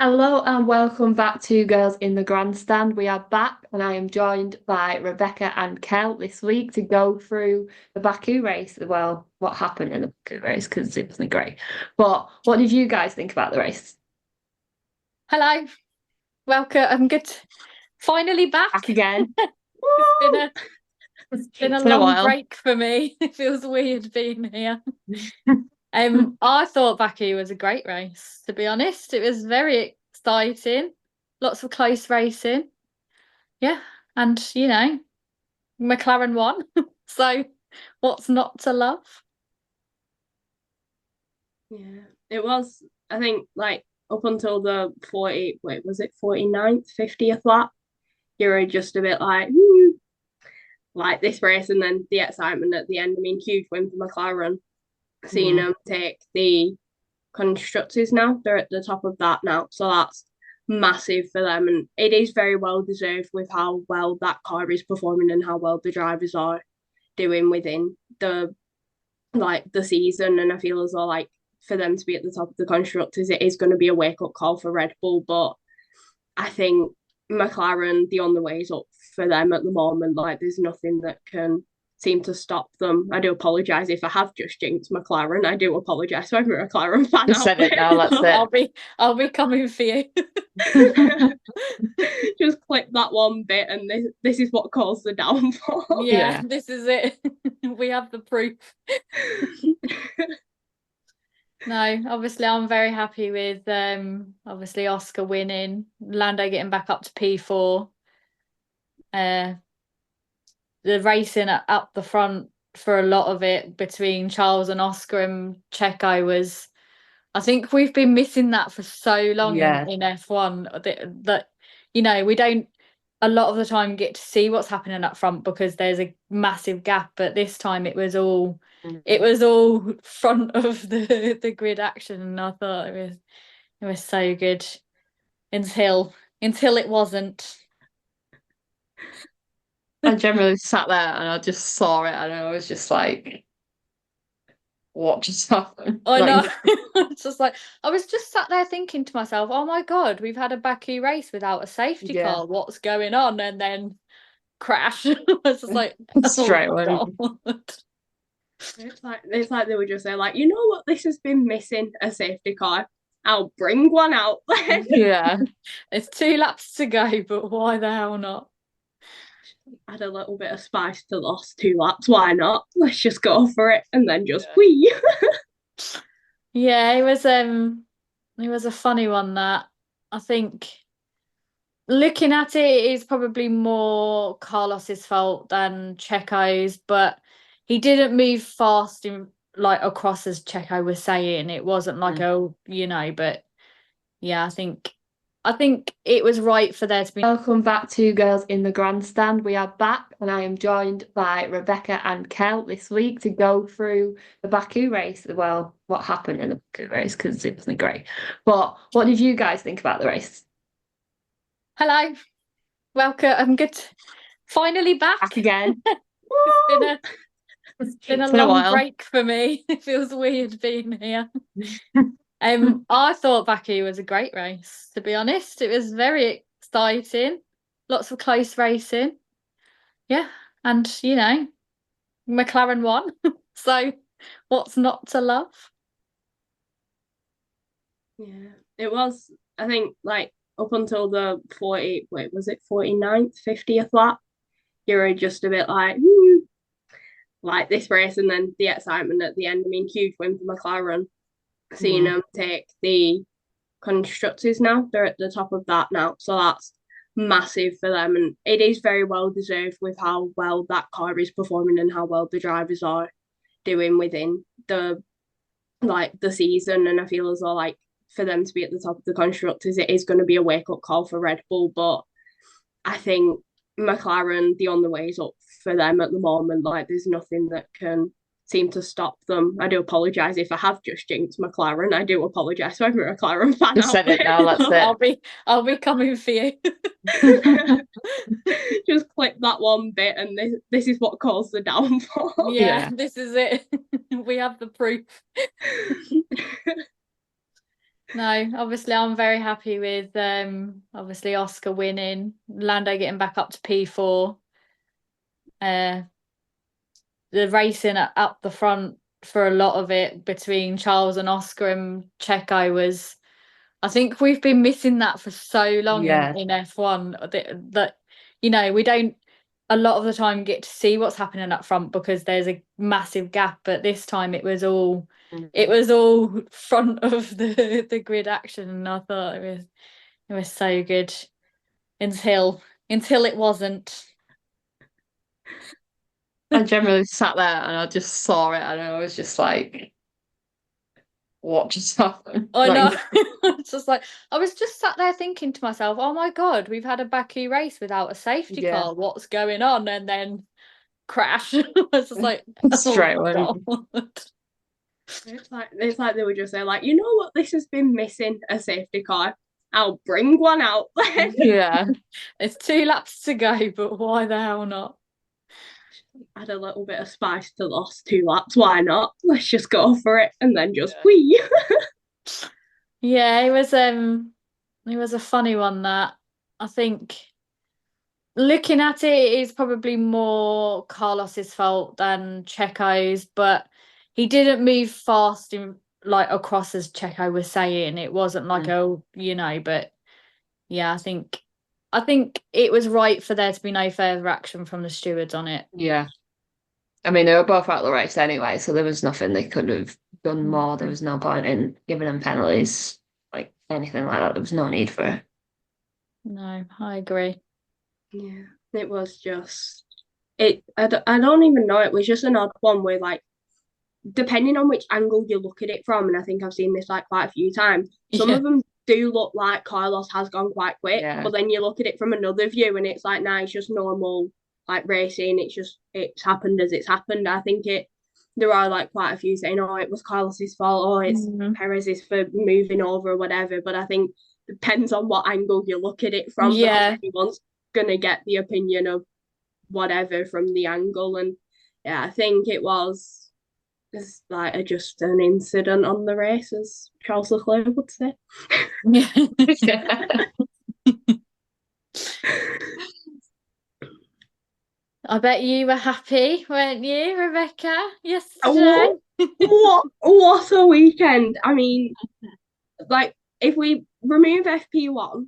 Hello and welcome back to Girls in the Grandstand. We are back and I am joined by Rebecca and Kel this week to go through the Baku race. Well, what happened in the Baku race because it wasn't great. But what did you guys think about the race? Hello, welcome. I'm good. Finally Back back. again. It's been Woo! a it's been a It's been a long while. break for me. It feels weird being here. I thought Baku was a great race, to be honest. It was very exciting. Lots of close racing. Yeah. And McLaren won. So what's not to love? Yeah, it was. I think like up until the 40, wait, was it 49th, 50th lap? You're just a bit like, like this race, and then the excitement at the end. I mean, huge win for McLaren. Seeing Mm. them take the constructors now, they're at the top of that now, so that's massive for them, and it is very well deserved with how well that car is performing and how well the drivers are doing within the season. And I feel as though like for them to be at the top of the constructors, it is going to be a wake up call for Red Bull. But I think McLaren, the only way is up for them at the moment. Like there's nothing that can seem to stop them. I do apologise if I have just jinxed McLaren. I do apologise to every McLaren fan Just out said it there. now, that's I'll it. be I'll be coming for you. Just clip that one bit, and this is what caused the downfall. Yeah, Yeah. this is it. We have the proof. No, obviously I'm very happy with obviously Oscar winning, Lando getting back up to P4. Uh the racing up the front for a lot of it between Charles and Oscar and Checo was, I think we've been missing that for so long Yeah. in F1 that we don't a lot of the time get to see what's happening up front because there's a massive gap, but this time it Mm. was all front of the grid action, and I thought it was so good until it wasn't. I generally sat there and I just saw it and I was just like, what just happened? I Like, know. It's just like I was just sat there thinking to myself, "Oh my God, we've had a Baku race without a safety yeah, car. What's going on?" And then crash. I was just like, "Oh straight away. God." It's like they were just saying, like, you know what, this has been missing a safety car. I'll bring one out. Yeah. It's 2 laps to go, but why the hell not? Add a little bit of spice to those 2 laps. Why not? Let's just go for it, and then just Yeah. wee. Yeah, it was a funny one that I think looking at it, it is probably more Carlos's fault than Checo's, but he didn't move fast in like across as Checo was saying. It wasn't like Mm. but yeah, I think it was right for there to be. Welcome back to Girls in the Grandstand. We are back and I am joined by Rebecca and Kel this week to go through the Baku race. Well, what happened in the Baku race because it wasn't great. But what did you guys think about the race? Hello, welcome. I'm good. Finally Back back. again. It's been Woo! a it's been a It's been a long while. break for me. It feels weird being here. I thought Baku was a great race, to be honest. It was very exciting. Lots of close racing. Yeah. And McLaren won. So what's not to love? Yeah, it was. I think like up until the 40, wait, was it 49th, 50th lap? You're just a bit like this race, and then the excitement at the end. I mean, huge win for McLaren. Seeing Mm. them take the constructors now, they're at the top of that now, so that's massive for them, and it is very well deserved with how well that car is performing and how well the drivers are doing within the season. And I feel as though like for them to be at the top of the constructors, it is going to be a wake up call for Red Bull. But I think McLaren, the only way is up for them at the moment. Like there's nothing that can seem to stop them. I do apologise if I have just jinxed McLaren. I do apologise to every McLaren fan Just out said it now, that's I'll it. be I'll be coming for you. Just clip that one bit, and this is what caused the downfall. Yeah, Yeah. this is it. We have the proof. No, obviously I'm very happy with obviously Oscar winning, Lando getting back up to P4. Uh the racing up the front for a lot of it between Charles and Oscar and Checo was, I think we've been missing that for so long Yeah. in F1 that we don't a lot of the time get to see what's happening up front because there's a massive gap, but this time it was all front of the grid action, and I thought it was so good until it wasn't. I generally sat there and I just saw it and I was just like, what just happened? I Like, know. It's just like I was just sat there thinking to myself, "Oh my God, we've had a Baku race without a safety yeah, car. What's going on?" And then crash. I was just like, straight "Oh away. God." It's like they were just saying, like, you know what, this has been missing a safety car. I'll bring one out then. Yeah. It's 2 laps to go, but why the hell not? Add a little bit of spice to those 2 laps. Why not? Let's just go for it and then just Yeah. wee. Yeah, it was a funny one that I think looking at it, it is probably more Carlos's fault than Checo's, but he didn't move fast in like across as Checo was saying. It wasn't like but yeah, I think it was right for there to be no further action from the stewards on it. Yeah. I mean, they were both out of the race anyway, so there was nothing they could have done more. There was no point in giving them penalties, like anything like that. There was no need for it. No, I agree. Yeah, it was just it. I don't even know. It was just an odd one where, like, depending on which angle you look at it from, and I think I've seen this like quite a few times. Some Yeah. of them do look like Carlos has gone quite quick, Yeah. but then you look at it from another view, and it's like, nah, it's just normal like racing. It's happened as it's happened. I think there are like quite a few saying, oh, it was Carlos's fault, or it's Perez's for moving over or whatever. But I think it depends on what angle you look at it from, Yeah. because everyone's gonna get the opinion of whatever from the angle. And yeah, I think it's like just an incident on the race, as Charles Leclerc would say. Yeah. I bet you were happy, weren't you, Rebecca, yesterday? What a weekend. I mean, like, if we remove FP1,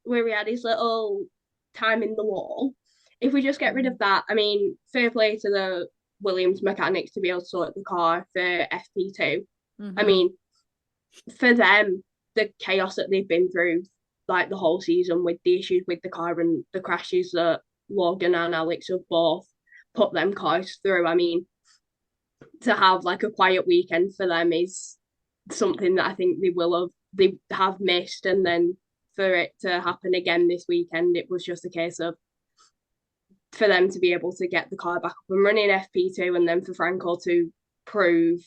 where we had his little time in the wall, if we just get rid of that, I mean, fair play to the Williams mechanics to be able to sort the car for FP2. I mean, for them, the chaos that they've been through, like the whole season with the issues with the car and the crashes that Logan and Alex have both put them cars through. I mean, to have like a quiet weekend for them is something that I think they have missed, and then for it to happen again this weekend, it was just a case of for them to be able to get the car back up and running FP2, and then for Franco to prove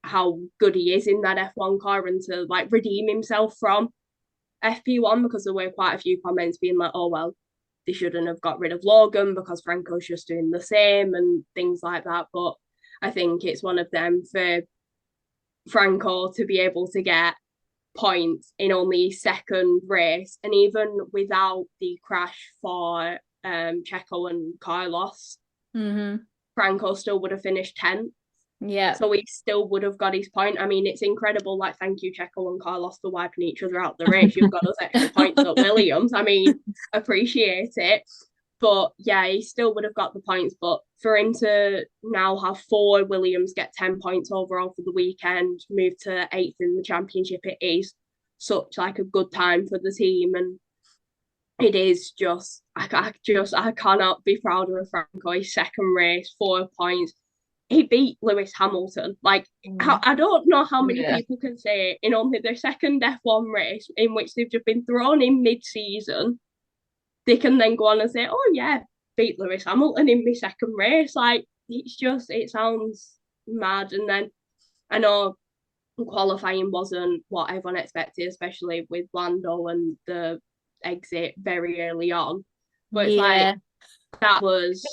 how good he is in that F1 car and to like redeem himself from FP1, because there were quite a few comments being like, oh, well, they shouldn't have got rid of Logan because Franco's just doing the same and things like that. But I think it's one of them for Franco to be able to get points in only his second race, and even without the crash for Checo and Carlos, Franco still would have finished 10th. Yeah. So he still would have got his point. I mean, it's incredible. Like, thank you, Checo and Carlos, for wiping each other out the race. You've got those extra points at Williams. I mean, appreciate it. But yeah, he still would have got the points. But for him to now have 4 Williams get 10 points overall for the weekend, move to 8th in the championship, it is such like a good time for the team. And it is just, I cannot be prouder of Franco. His second race, 4 points. He beat Lewis Hamilton. Like, I don't know how many people can say in only their second F1 race, in which they've just been thrown in mid-season, they can then go on and say, oh yeah, beat Lewis Hamilton in my second race. Like, it sounds mad. And then I know qualifying wasn't what everyone expected, especially with Lando and the exit very early on. But it's like, that was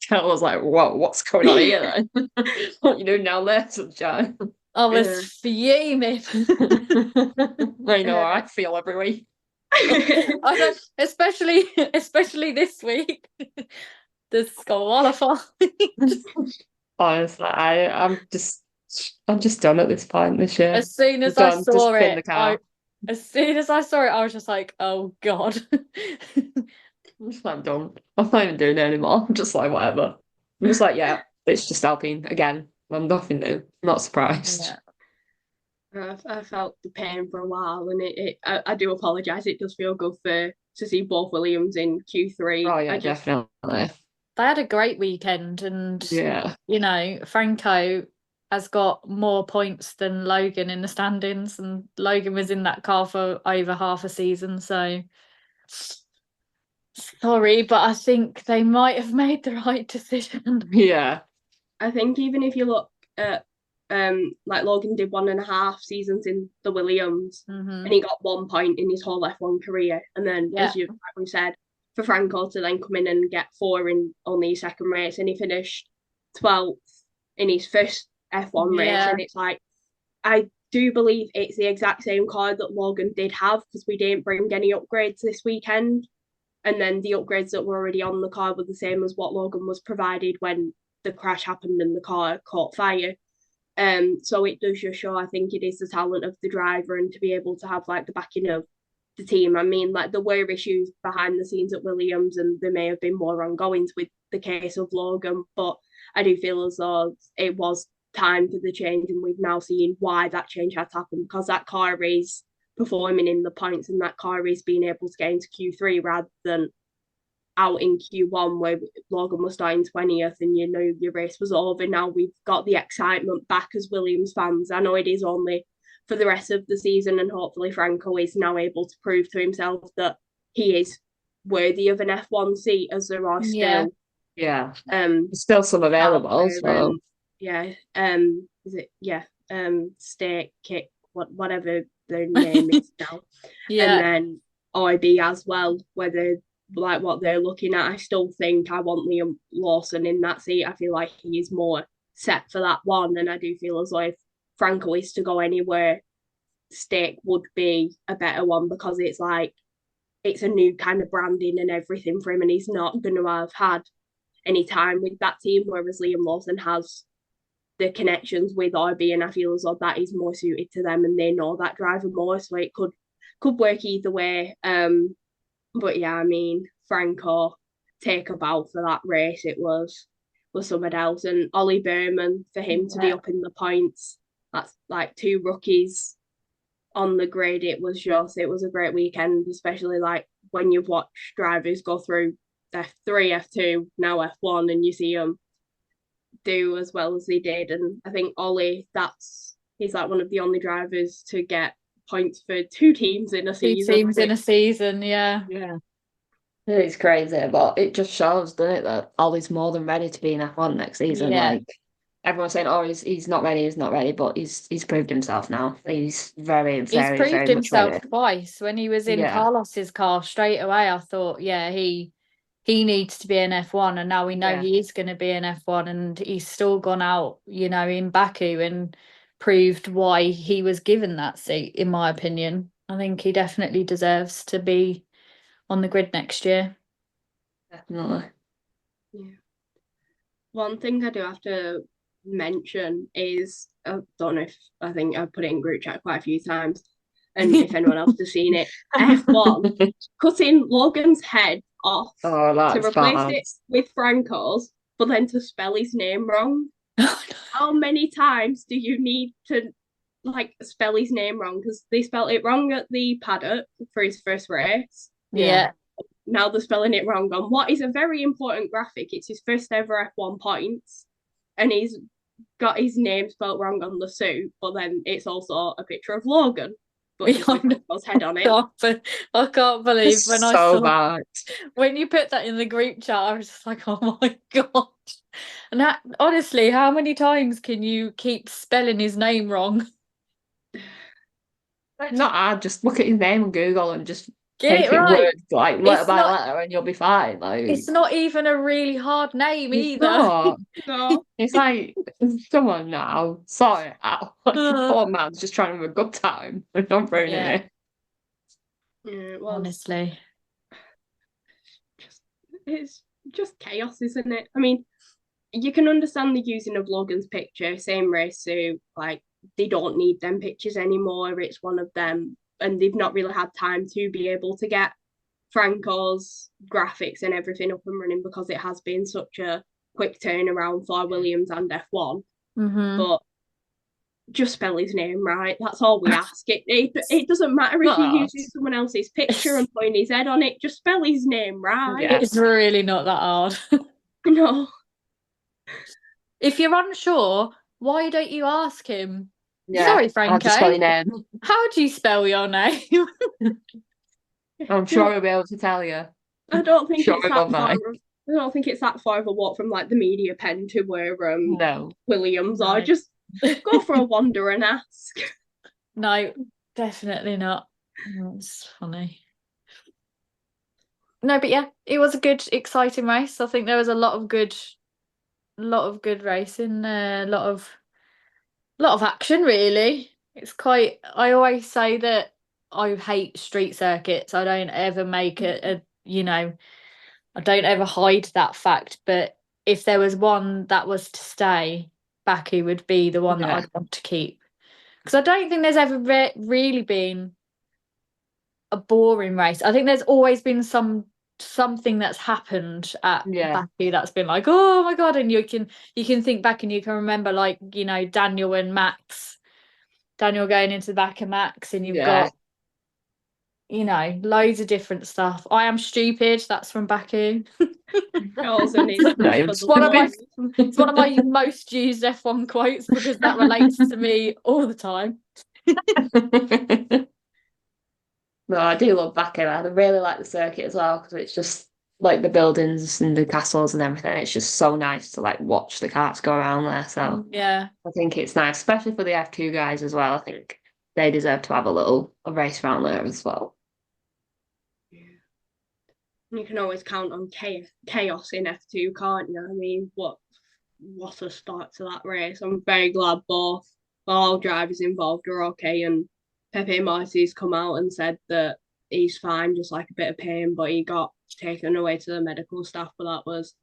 Kel was like, whoa, what's going on here then? What you doing down there, sunshine? I was fuming. I know how I feel every week. I don't, especially this week. The qualified. Honestly, I'm just done at this point this year. As soon as Done. I Just saw spin the it, car. as soon as I saw it, I was just like, oh God. I'm just like, I'm done. I'm not even doing it anymore. I'm just like, whatever. I'm just like, yeah, it's just Alpine again. I'm nothing new. Not surprised. Yeah. I felt the pain for a while, and I do apologise. It does feel good to see both Williams in Q3. Oh yeah, definitely. They had a great weekend, and Yeah. you know, Franco has got more points than Logan in the standings, and Logan was in that car for over half a season, so sorry, but I think they might have made the right decision. Yeah. I think even if you look at like Logan did 1.5 seasons in the Williams, and he got 1 point in his whole F1 career, and then as you like we said, for Franco to then come in and get 4 in only his second race, and he finished 12th in his first F1 race, and it's like, I do believe it's the exact same car that Logan did have, because we didn't bring any upgrades this weekend, and then the upgrades that were already on the car were the same as what Logan was provided when the crash happened and the car caught fire. So it does just show, I think it is the talent of the driver, and to be able to have like the backing of the team. I mean, like there were issues behind the scenes at Williams, and there may have been more ongoings with the case of Logan, but I do feel as though it was time for the change, and we've now seen why that change had happened, because that car is performing in the points, and that car is being able to get into Q3 rather than out in Q1 where Logan was starting 20th and you know your race was over. Now we've got the excitement back as Williams fans. I know it is only for the rest of the season, and hopefully Franco is now able to prove to himself that he is worthy of an F1 seat, as there are still there's still some available. So is it Stake Kick, whatever their name is now. And then IB as well, whether like what they're looking at. I still think I want Liam Lawson in that seat. I feel like he is more set for that one, and I do feel as though if Franco is to go anywhere, Stake would be a better one, because it's like it's a new kind of branding and everything for him, and he's not going to have had any time with that team, whereas Liam Lawson has the connections with IB, and I feel as though that is more suited to them, and they know that driver more, so it could work either way. But yeah, I mean, Franco take a bow for that race. It was something else. And Ollie Berman, for him to be up in the points, that's like 2 rookies on the grid. It was a great weekend, especially like when you've watched drivers go through F3, F2, now F1, and you see them do as well as they did. And I think Ollie, he's like one of the only drivers to get points for 2 teams in a season. 2 teams in a season, yeah. It's crazy, but it just shows, doesn't it, that Ollie's more than ready to be in F1 next season. Like everyone's saying, oh, he's not ready, but he's proved himself now. He's very, very, proved very himself much ready. twice. When he was in Carlos's car, straight away I thought, he needs to be in F1, and now we know he is going to be in F1, and he's still gone out, you know, in Baku and proved why he was given that seat, in my opinion. I think he definitely deserves to be on the grid next year. Definitely. Yeah. One thing I do have to mention is, I don't know if, I think I've put it in group chat quite a few times, and if anyone else has seen it, F1 cutting Logan's head off to replace it with Franco's, but then to spell his name wrong. How many times do you need to like spell his name wrong? Because they spelled it wrong at the paddock for his first race. Now they're spelling it wrong on what is a very important graphic. It's his first ever F1 points, and he's got his name spelled wrong on the suit, but then it's also a picture of Logan, but he's with Franco's head on it. I can't believe when I saw bad. When you put that in the group chat, I was just like, oh my God. And that, honestly, how many times can you keep spelling his name wrong? Not hard, just look at his name on Google and just Get take it it right. word like letter It's by not. letter, and you'll be fine. Like It's not even a really hard name it's either. not. No. It's like, come on now, sort it out. Like, poor man's just trying to have a good time, and don't ruin Yeah. it. Yeah, it was Honestly. it's just chaos, isn't it? I mean, you can understand the using of Logan's picture, same race suit, like they don't need them pictures anymore. It's one of them, and they've not really had time to be able to get Franco's graphics and everything up and running because it has been such a quick turnaround for Williams and F1. Mm-hmm. But just spell his name right. That's all we ask. It doesn't matter if you're using someone else's picture and putting his head on it. Just spell his name right. Yeah. It's really not that hard. No. If you're unsure, why don't you ask him? Yeah. Sorry, I'll Franco. just spell your name. How do you spell your name? I'm sure he'll be able to tell you. I don't think Sure, it's I that don't far. mind. I don't think it's that far of a walk from like the media pen to where No. Williams No. are. Just go for a wander and ask. No, definitely not. That's funny. No, but yeah, it was a good, exciting race. I think there was a lot of good racing, a lot of action really. It's quite, I always say that I hate street circuits. I don't ever make it I don't ever hide that fact, but if there was one that was to stay, Baku would be the one that Yeah. I'd want to keep. Because I don't think there's ever really been a boring race. I think there's always been something that's happened at Baku that's been like, oh my God, and you can think back and you can remember, like, Daniel and Max. Daniel going into the back of Max, and you've got loads of different stuff. I am stupid, that's from Baku. It's one of my most used F1 quotes because that relates to me all the time. No, I do love Baku. I really like the circuit as well because it's just like the buildings and the castles and everything. It's just so nice to like watch the cars go around there. So yeah, I think it's nice, especially for the F2 guys as well. I think they deserve to have a race around there as well. You can always count on chaos in F2, can't you? I mean, what a start to that race. I'm very glad all drivers involved are okay, and Pepe Marti's come out and said that he's fine, just like a bit of pain, but he got taken away to the medical staff. But that was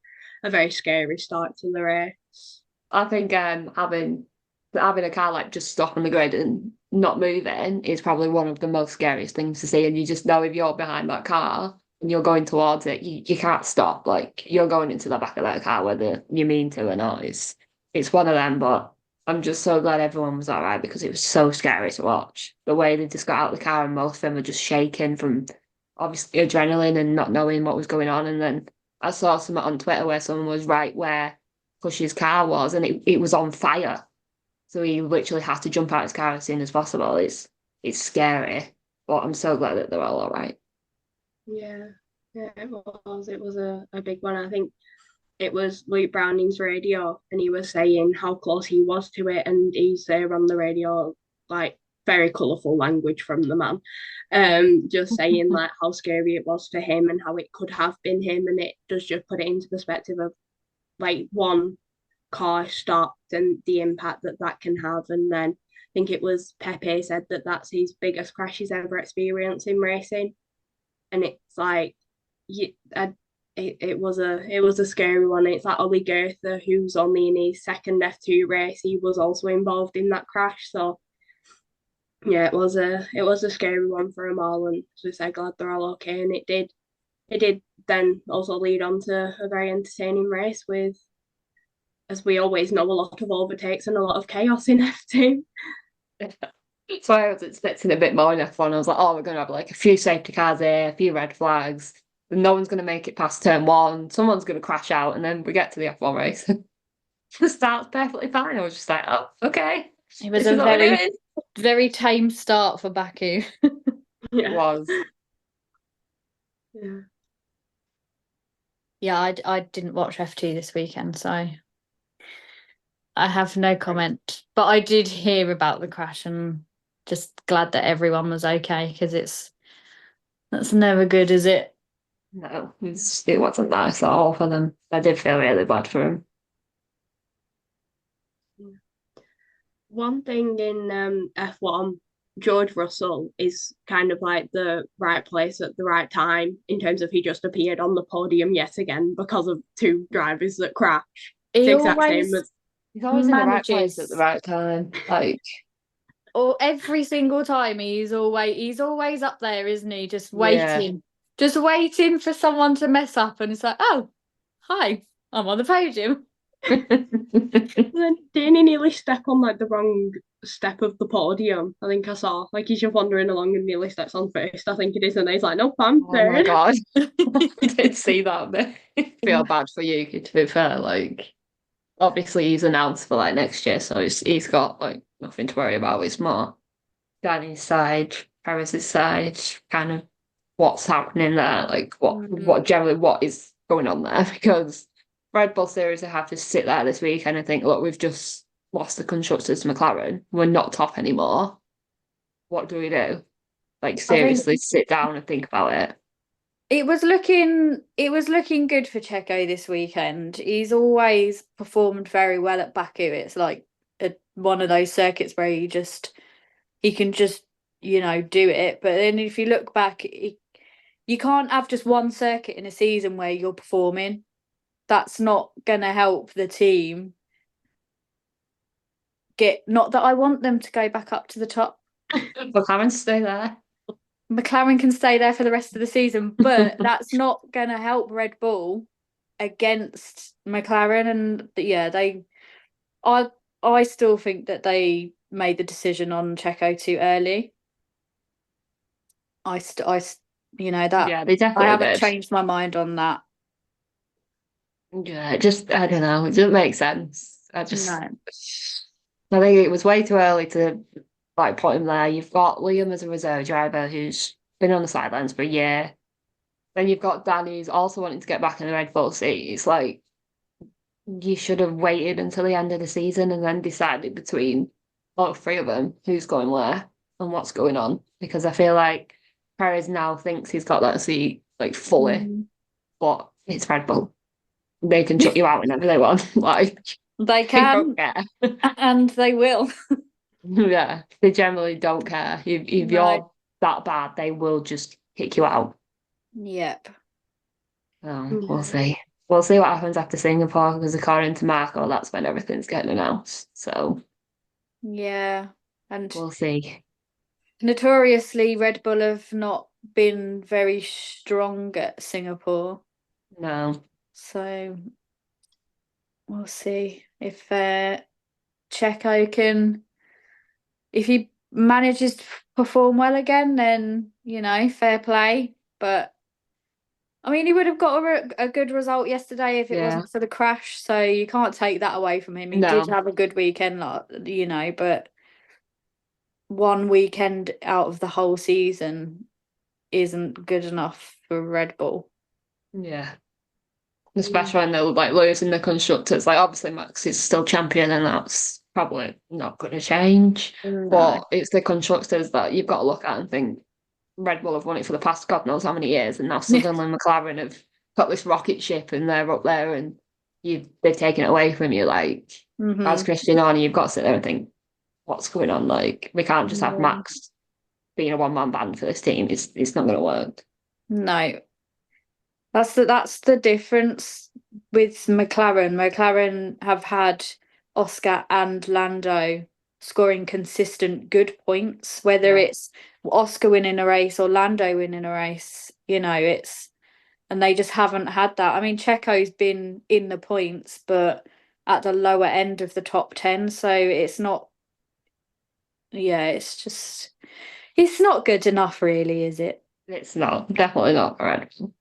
a very scary start to the race. I think having a car like just stop on the grid and not moving is probably one of the most scariest things to see. And you just know if you're behind that car and you're going towards it, you can't stop. Like you're going into the back of that car whether you mean to or not. It's one of them, but I'm just so glad everyone was all right because it was so scary to watch. The way they just got out of the car and most of them were just shaking from obviously adrenaline and not knowing what was going on. And then I saw something on Twitter where someone was right where Push's car was and it was on fire. So he literally had to jump out his car as soon as possible. It's scary, but I'm so glad that they're all right. Yeah, it was. It was a big one. I think it was Luke Browning's radio, and he was saying how close he was to it, and he's there on the radio, like very colourful language from the man, just saying like how scary it was for him and how it could have been him, and it does just put it into perspective of like one car stopped and the impact that can have, and then I think it was Pepe said that that's his biggest crash he's ever experienced in racing, and it's like it was a scary one. It's like Ollie Goethe, who's only in his second F2 race, he was also involved in that crash. So yeah, it was a scary one for them all, and as we said, glad they're all okay. And it did then also lead on to a very entertaining race with, as we always know, a lot of overtakes and a lot of chaos in F2. So I was expecting a bit more in F1. I was like, oh, we're going to have like a few safety cars here, a few red flags. And no one's going to make it past turn one. Someone's going to crash out. And then we get to the F1 race. The start's perfectly fine. I was just like, oh, okay. It was a very, very tame start for Baku. It was. Yeah. Yeah, I didn't watch F2 this weekend, so I have no comment. But I did hear about the crash and just glad that everyone was okay because it's That's never good, is it? No, it wasn't nice at all for them. I did feel really bad for him. One thing in F1, George Russell is kind of like the right place at the right time in terms of he just appeared on the podium yet again because of two drivers that crash. It's He the exact same always as He's always in the right place at the manages, right time. Like, or every single time he's always up there, isn't he? yeah. Just waiting for someone to mess up, and it's like, oh, hi, I'm on the podium. then didn't he nearly step on like the wrong step of the podium? I think I saw like he's just wandering along and nearly steps on first. I think it is, and he's like, nope, I'm Oh my third. God. I did see that bit. Feel bad for Yuki, to be fair. Like, obviously he's announced for like next year, so he's got like nothing to worry about. It's more Danny's side, Paris's side, kind of what's happening there, like what is going on there, because Red Bull Series I have to sit there this weekend and think, look, we've just lost the constructors to McLaren. We're not top anymore. What do we do? Like, I think seriously, sit down and think about it. it was looking good for Checo this weekend. He's always performed very well at Baku. It's like one of those circuits where he can just do it. But then if you look back, you can't have just one circuit in a season where you're performing. That's not gonna help the team get. Not that I want them to go back up to the top. McLaren stay there. McLaren can stay there for the rest of the season, but that's not going to help Red Bull against McLaren. And yeah, I still think that they made the decision on Checo too early. That Yeah, they I definitely haven't did. changed my mind on that. Yeah, just I don't know. It doesn't make sense. No. I think it was way too early to like put him there. You've got Liam as a reserve driver who's been on the sidelines for a year. Then you've got Danny who's also wanting to get back in the Red Bull seat. It's like you should have waited until the end of the season and then decided between all three of them who's going where and what's going on. Because I feel like Perez now thinks he's got that seat like fully, Mm. but it's Red Bull. They can chuck you out whenever they want. Like, They they don't can, care. and they will. Yeah, they generally don't care. If No. you're that bad, they will just kick you out. Yep. We'll see. We'll see what happens after Singapore, because according to Marco, that's when everything's getting announced. So Yeah. And we'll see. notoriously, Red Bull have not been very strong at Singapore. No. So we'll see if Checo can, if he manages to perform well again, then, fair play. But I mean, he would have got a good result yesterday if it Yeah. wasn't for the crash. So you can't take that away from him. He did No. have a good weekend, but one weekend out of the whole season isn't good enough for Red Bull. Yeah. Especially when they're like losing the constructors. Like, obviously Max is still champion and that's probably not going to change. No. But it's the constructors that you've got to look at and think Red Bull have won it for the past God knows how many years, and now suddenly McLaren have got this rocket ship and they're up there and they've taken it away from you. Like, as Christian Horner, you've got to sit there and think, what's going on? Like, we can't just have Max being a one-man band for this team. It's not going to work. No. That's the difference with McLaren. McLaren have had Oscar and Lando scoring consistent good points, whether it's Oscar winning a race or Lando winning a race, and they just haven't had that. I mean, Checo's been in the points, but at the lower end of the top 10, so it's not, it's not good enough, really, is it? It's not, definitely not for Red Bull.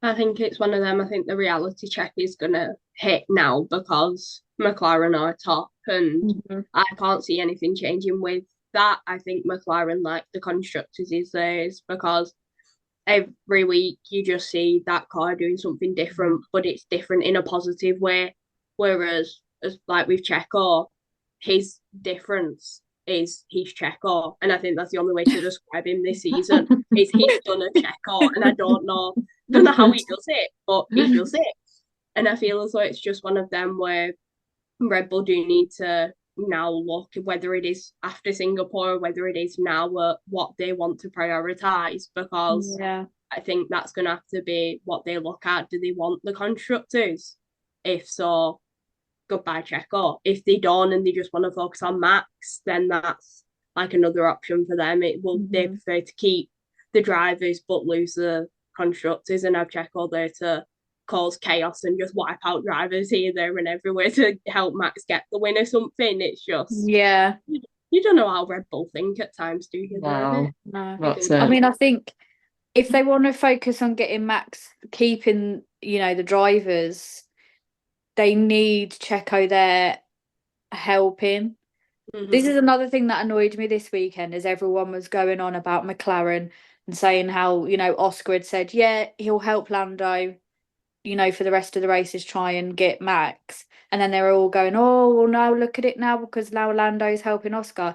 I think it's one of them. I think the reality check is going to hit now because McLaren are top and I can't see anything changing with that. I think McLaren, like the constructors, is theirs because every week you just see that car doing something different, but it's different in a positive way. Whereas, as like with Checo, his difference is he's Checo, and I think that's the only way to describe him this season. Is he's done a Checo, and I don't know how he does it, but he does it. And I feel as though it's just one of them where Red Bull do need to now look, whether it is after Singapore, whether it is now, what they want to prioritize, because I think that's going to have to be what they look at. Do they want the constructors? If so, goodbye Checo. If they don't and they just want to focus on Max, then that's like another option for them. It will they prefer to keep the drivers but lose the constructors and have Checo there to cause chaos and just wipe out drivers here, there, and everywhere to help Max get the win or something. It's just you don't know how Red Bull think at times, do you? No. I mean, I think if they want to focus on getting Max, keeping the drivers, they need Checo there helping. This is another thing that annoyed me this weekend, as everyone was going on about McLaren and saying how Oscar had said, yeah, he'll help Lando, for the rest of the races, try and get Max. And then they were all going, oh, well, no, look at it now because now Lando's helping Oscar.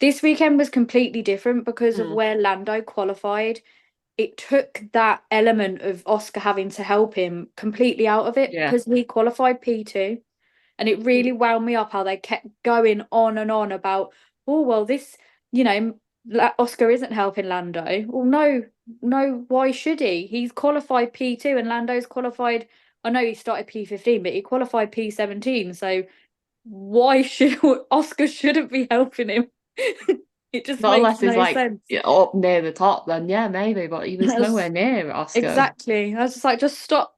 This weekend was completely different because of where Lando qualified. It took that element of Oscar having to help him completely out of it because he qualified P2. And it really wound me up how they kept going on and on about, oh, well, this, Oscar isn't helping Lando. Well, no, why should he? He's qualified P2 and Lando's qualified, I know he started P15, but he qualified P17. So why should Oscar shouldn't be helping him? It just not makes unless no it's sense. Up near the top, then maybe, but he was nowhere near Oscar. Exactly. I was just like, just stop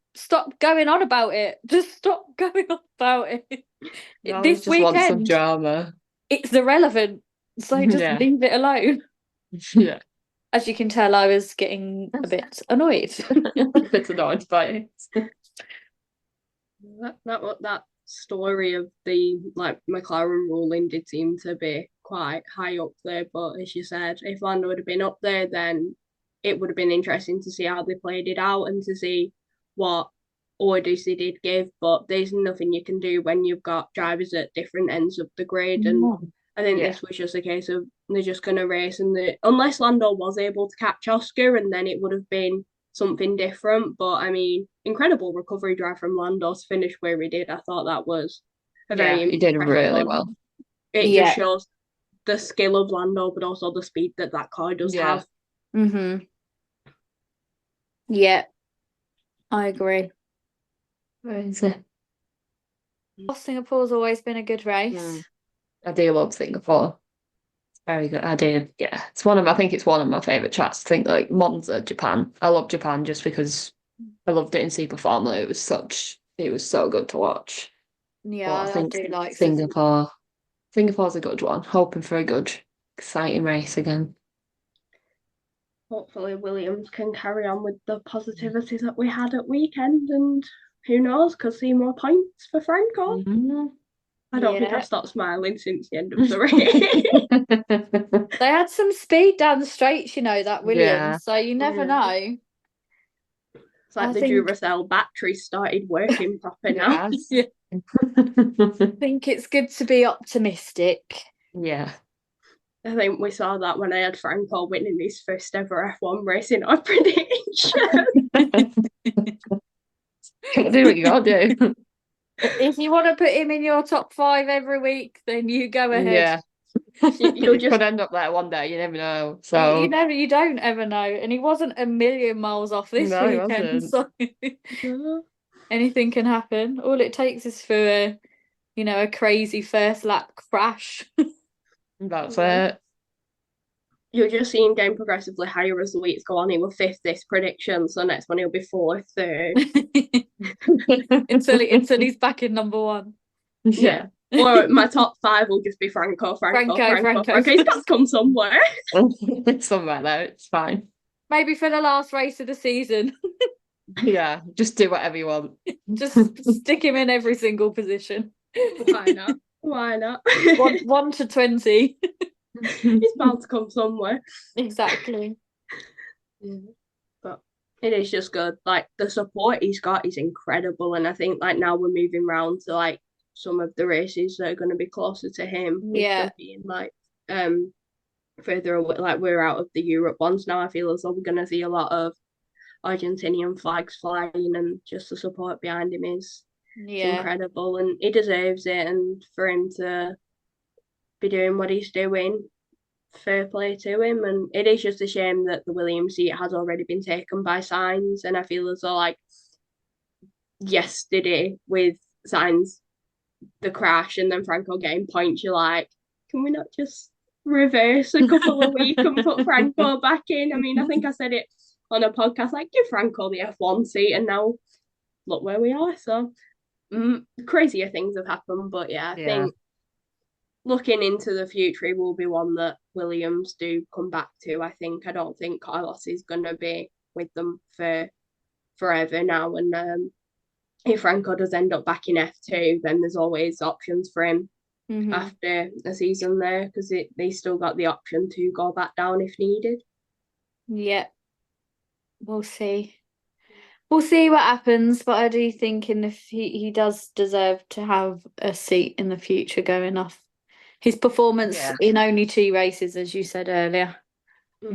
going on about it. Just stop going on about it. No, this just weekend, want some drama. It's irrelevant. So just leave it alone. Yeah. As you can tell, I was getting a bit annoyed. A bit annoyed by it. That story of the McLaren ruling did seem to be quite high up there, but as you said, if Lando would have been up there, then it would have been interesting to see how they played it out and to see what orders they did give. But there's nothing you can do when you've got drivers at different ends of the grid, and I think this was just a case of they're just going to race, and unless Lando was able to catch Oscar, and then it would have been something different. But I mean, incredible recovery drive from Lando to finish where he did. I thought that was a very he did really well. It just shows the skill of Lando, but also the speed that car does have. Yeah, I agree. Where is it? Singapore's always been a good race. I do love Singapore. It's very good. I do. Yeah, I think it's one of my favorite tracks. I think like Monza, Japan. I love Japan just because I loved it in Super Formula. It was so good to watch. Yeah, but I think do like Singapore. Singapore's a good one. Hoping for a good, exciting race again. Hopefully Williams can carry on with the positivity that we had at weekend, and who knows, could see more points for Franco. I don't think I've stopped smiling since the end of the race. They had some speed down the straights, that Williams, so you never know. It's like the Duracell battery started working proper now. I think it's good to be optimistic. Yeah. I think we saw that when I had Franco winning his first ever F1 race in our prediction. Do what you gotta do. If you want to put him in your top 5 every week, then you go ahead. Yeah. You could end up there one day, you never know. So you don't ever know. And he wasn't a million miles off this weekend. So anything can happen. All it takes is for a crazy first lap crash. That's it. You're just seeing game progressively higher as the weeks go on. He was 5th this prediction, so next one he'll be 4th, 3rd. until he's back in number 1. Yeah. Or my top 5 will just be Franco. He's got to come somewhere. Somewhere there, it's fine. Maybe for the last race of the season. Yeah, just do whatever you want. Just stick him in every single position. Why not? 1 to 20. He's bound to come somewhere. Exactly. But it is just good. Like the support he's got is incredible, and I think now we're moving round to some of the races that are going to be closer to him. Yeah, being further away, like we're out of the Europe ones now. I feel as though we're going to see a lot of Argentinian flags flying, and just the support behind him is incredible, and he deserves it. And for him to be doing what he's doing, fair play to him. And it is just a shame that the Williams seat has already been taken by Sainz, and I feel as though like yesterday with Sainz, the crash, and then Franco getting points, you're like, can we not just reverse a couple of weeks and put Franco back in? I mean, I think I said it on a podcast, like, give Franco the F1 seat, and now look where we are. So crazier things have happened, but I think looking into the future, he will be one that Williams do come back to. I don't think Carlos is going to be with them for forever now, and if Franco does end up back in F2, then there's always options for him after a season there, because they still got the option to go back down if needed. Yeah, we'll see. We'll see what happens, but I do think he does deserve to have a seat in the future going off his performance in only 2 races, as you said earlier.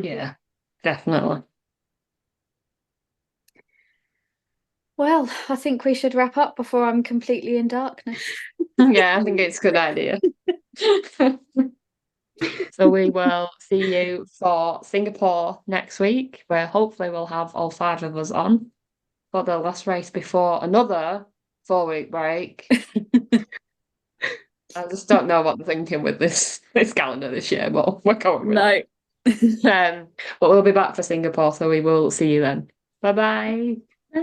Yeah, definitely. Well, I think we should wrap up before I'm completely in darkness. Yeah, I think it's a good idea. So we will see you for Singapore next week, where hopefully we'll have all 5 of us on for the last race before another 4-week break. I just don't know what I'm thinking with this calendar this year, but we're going with it. But we'll be back for Singapore, so we will see you then. Bye-bye. Bye.